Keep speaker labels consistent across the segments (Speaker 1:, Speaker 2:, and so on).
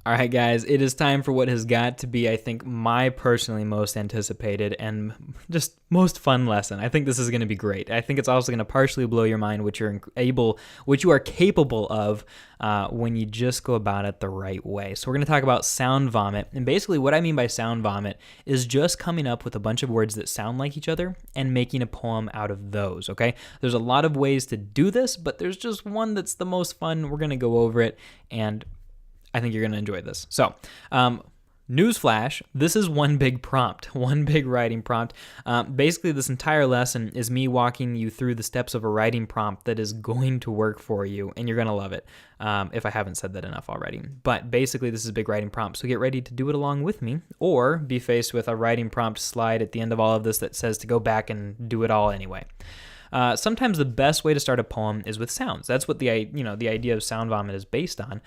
Speaker 1: All right, guys, it is time for what has got to be, I think, my personally most anticipated and just most fun lesson. I think this is going to be great. I think it's also going to partially blow your mind what you are capable of when you just go about it the right way. So we're going to talk about sound vomit, and basically what I mean by sound vomit is just coming up with a bunch of words that sound like each other and making a poem out of those. Okay, there's a lot of ways to do this, but there's just one that's the most fun. We're going to go over it, and I think you're going to enjoy this. So, newsflash, this is one big prompt, one big writing prompt. Basically, this entire lesson is me walking you through the steps of a writing prompt that is going to work for you, and you're going to love it, if I haven't said that enough already. But basically, this is a big writing prompt, so get ready to do it along with me, or be faced with a writing prompt slide at the end of all of this that says to go back and do it all anyway. Sometimes the best way to start a poem is with sounds. That's what the idea of sound vomit is based on.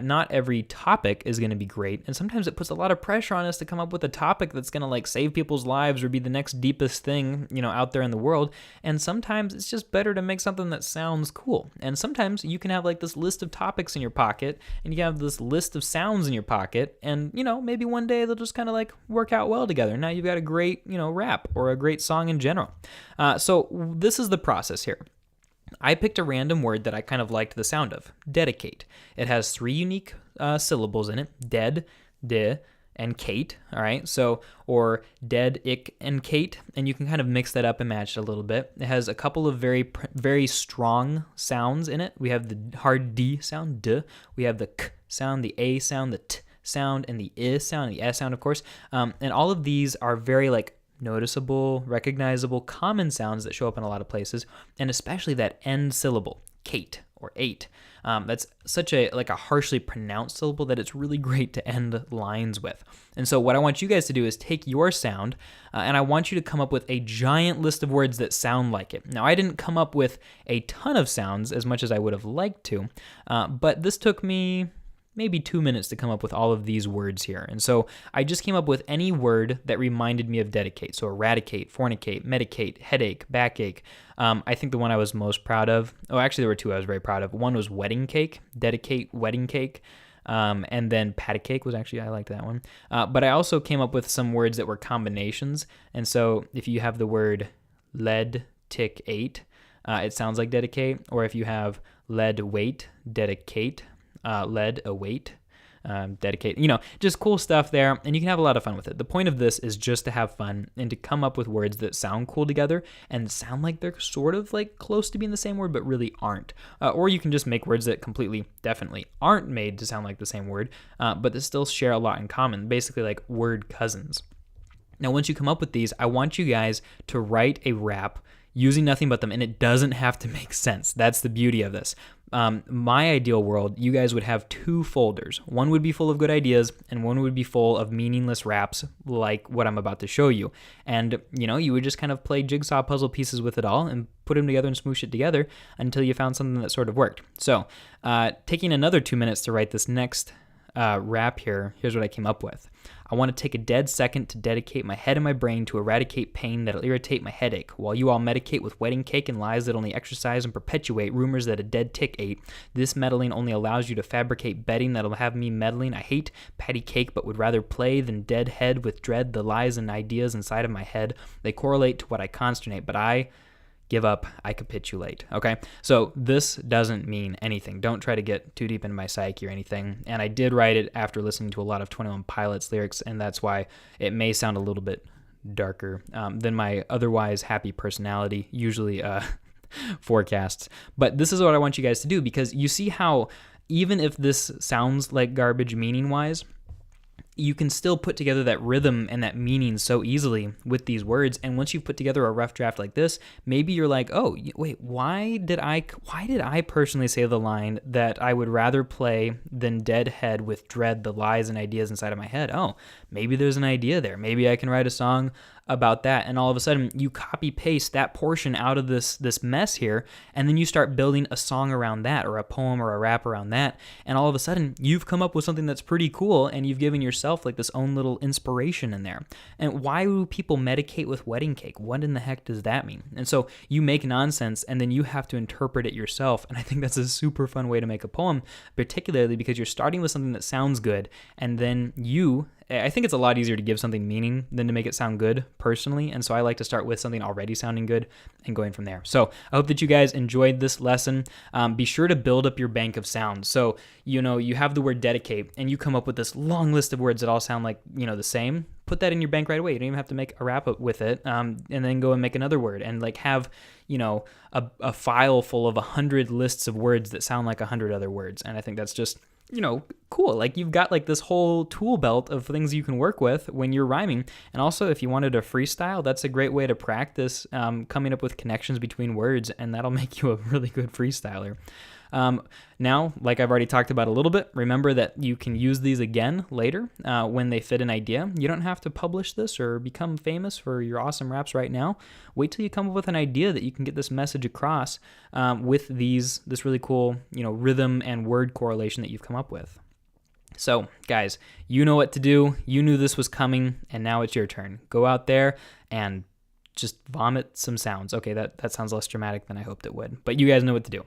Speaker 1: Not every topic is going to be great, and sometimes it puts a lot of pressure on us to come up with a topic that's going to save people's lives or be the next deepest thing out there in the world. And sometimes it's just better to make something that sounds cool. And sometimes you can have this list of topics in your pocket, and you have this list of sounds in your pocket, and maybe one day they'll just kind of work out well together. Now you've got a great rap or a great song in general. So this is the process here. I picked a random word that I kind of liked the sound of, dedicate. It has 3 unique syllables in it, dead, de, and Kate, all right? So, or dead, ick, and Kate, and you can kind of mix that up and match it a little bit. It has a couple of very, very strong sounds in it. We have the hard D sound, D. We have the K sound, the A sound, the T sound, and the I sound, the S sound, of course. And all of these are very noticeable, recognizable, common sounds that show up in a lot of places, and especially that end syllable, Kate or eight. That's such a harshly pronounced syllable that it's really great to end lines with. And so what I want you guys to do is take your sound, and I want you to come up with a giant list of words that sound like it. Now, I didn't come up with a ton of sounds as much as I would have liked to, but this took me maybe 2 minutes to come up with all of these words here. And so I just came up with any word that reminded me of dedicate. So eradicate, fornicate, medicate, headache, backache. I think the one I was most proud of, actually there were 2 I was very proud of. One was wedding cake, dedicate, wedding cake. And then patty cake was actually, I liked that one. But I also came up with some words that were combinations. And so if you have the word lead, tick, 8, it sounds like dedicate. Or if you have lead, weight, dedicate, lead, await, dedicate, just cool stuff there, and you can have a lot of fun with it. The point of this is just to have fun and to come up with words that sound cool together and sound like they're sort of close to being the same word but really aren't. Or you can just make words that completely, definitely aren't made to sound like the same word, but that still share a lot in common, basically word cousins. Now, once you come up with these, I want you guys to write a rap using nothing but them, and it doesn't have to make sense. That's the beauty of this. My ideal world, you guys would have 2 folders. One would be full of good ideas, and one would be full of meaningless raps like what I'm about to show you. And, you would just kind of play jigsaw puzzle pieces with it all and put them together and smoosh it together until you found something that sort of worked. So, taking another 2 minutes to write this next rap here, here's what I came up with. I want to take a dead second to dedicate my head and my brain to eradicate pain that'll irritate my headache, while you all medicate with wedding cake and lies that only exercise and perpetuate rumors that a dead tick ate. This meddling only allows you to fabricate betting that'll have me meddling. I hate patty cake, but would rather play than dead head with dread the lies and ideas inside of my head. They correlate to what I consternate, but I give up, I capitulate. Okay, so this doesn't mean anything. Don't try to get too deep into my psyche or anything. And I did write it after listening to a lot of 21 Pilots lyrics, and that's why it may sound a little bit darker than my otherwise happy personality usually forecasts. But this is what I want you guys to do, because you see how even if this sounds like garbage meaning-wise, you can still put together that rhythm and that meaning so easily with these words. And once you've put together a rough draft like this, maybe you're like, oh, wait, why did I personally say the line that I would rather play than dead head with dread the lies and ideas inside of my head? Oh, maybe there's an idea there. Maybe I can write a song about that, and all of a sudden you copy paste that portion out of this mess here, and then you start building a song around that, or a poem or a rap around that, and all of a sudden you've come up with something that's pretty cool, and you've given yourself like this own little inspiration in there. And why do people medicate with wedding cake? What in the heck does that mean? And so you make nonsense, and then you have to interpret it yourself, and I think that's a super fun way to make a poem, particularly because you're starting with something that sounds good, and then I think it's a lot easier to give something meaning than to make it sound good personally, and so I like to start with something already sounding good and going from there. So I hope that you guys enjoyed this lesson. Be sure to build up your bank of sounds. So, you have the word dedicate, and you come up with this long list of words that all sound like, the same. Put that in your bank right away. You don't even have to make a rap with it, and then go and make another word, and like have, a file full of 100 lists of words that sound like 100 other words. And I think that's just, cool. Like, you've got like this whole tool belt of things you can work with when you're rhyming. And also, if you wanted to freestyle, that's a great way to practice coming up with connections between words, and that'll make you a really good freestyler. Now, like I've already talked about a little bit, remember that you can use these again later when they fit an idea. You don't have to publish this or become famous for your awesome raps right now. Wait till you come up with an idea that you can get this message across with this really cool, rhythm and word correlation that you've come up with. So, guys, you know what to do. You knew this was coming, and now it's your turn. Go out there and just vomit some sounds. Okay, that sounds less dramatic than I hoped it would, but you guys know what to do.